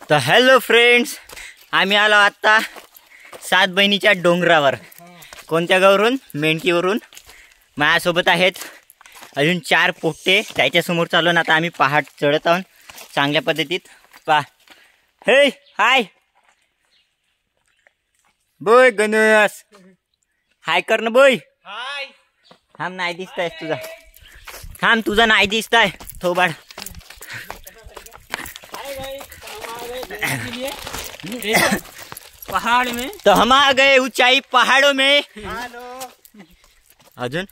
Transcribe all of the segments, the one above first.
तर hello friends, आम्ही आलो आत्ता सात बहिणीच्या डोंगरावर. कोणत्या गावावरून? मेंढकीवरून. माझ्यासोबत आहेत अजून 4 पोट्टे. त्याच्यासमोर चालून आता आम्ही पहाड चढत आहोत चांगल्या पद्धतीत. पा हे हाय बोय गणेश, हाय कर ना बोय. हाय. थांब, नाही दिसताय तुझा. थांब, तुझा नाही दिसताय थोबाड. पहाड़ में तो हम आ गए ऊंचाई पहाड़ों में. हेलो. अजून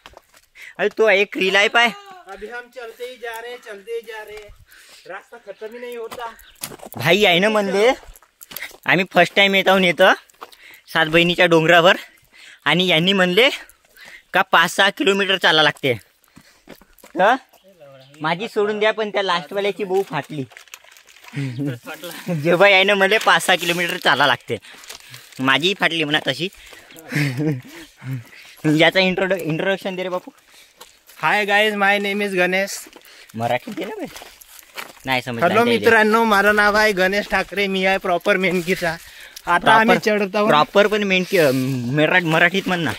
अरे तो एक रील आहे पाय. अभी हम चलते ही जा रहे, रास्ता खत्म ही नहीं होता. भाई आहे ना म्हणले, आम्ही फर्स्ट टाइम येतो सात बहिणीच्या डोंगरावर. आणि यांनी म्हणले का 5-6 किलोमीटर चाला लागते. तर माझी सोडून द्या, पण त्या लास्टवाल्याची बहु फाटली. जेव्हा यायनं म्हणले 5-6 किलोमीटर चाला लागते, माझी फाटली म्हणा तशी. याचा introduction they ray Bapu. Hi guys, my name is Ganesh. मराठीत दे ना बे. नाही समज. हॅलो मित्रांनो, माझं नाव आहे गणेश ठाकरे. मी आहे प्रॉपर मेंढकीचा. आता आम्ही चढतो. प्रॉपर पण मेंढकी मराठीत म्हण ना.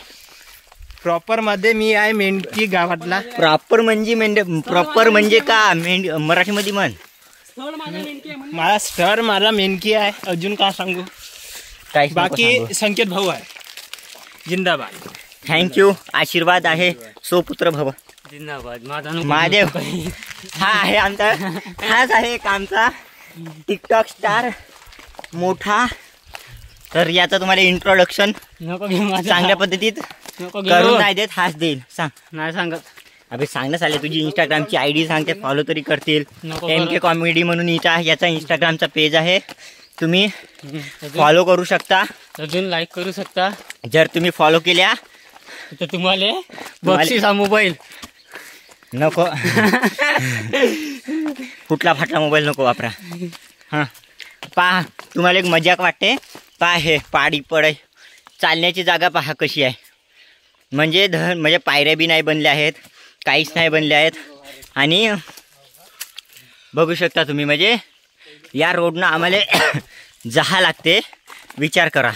प्रॉपर मध्ये मी आहे मेंढकी गावातला. प्रॉपर म्हणजे का मराठीमध्ये म्हण. माझा स्टर माझा मेंढकी आहे. अजून काय सांगू? काय बाकी संकेत भाऊ आहे. जिंदाबाद. थँक्यू. आशीर्वाद आहे. सोपुत्र भव. जिंदाबाद. महादेव. हा आहे आमचा, हाच आहे एक आमचा टिकटॉक स्टार मोठा. तर याचा तुम्हाला इंट्रोडक्शन चांगल्या पद्धतीत करून नाही देत, हाच देईल. सांग. नाही सांगत. अबे सांग ना साले, तुझी इंस्टाग्रामची आयडी सांगते, फॉलो तरी करतील. MK कॉमेडी म्हणून याचा इंस्टाग्रामचा पेज आहे, तुम्ही फॉलो करू शकता. अजून लाईक करू शकता. जर तुम्ही फॉलो केल्या तर तुम्हाला बक्षीस हा मोबाईल नको. कुठला फाटला मोबाईल नको वापरा. हां, पहा तुम्हाला एक मजाक वाटते. पहा हे पाडी पडय चालण्याची जागा पहा कशी आहे. म्हणजे पायऱ्या बी नाही बनल्या आहेत, काहीच नाही बनल्या आहेत. आणि बघू शकता तुम्ही, म्हणजे या रोडनं आम्हाला जाहा लागते. विचार करा.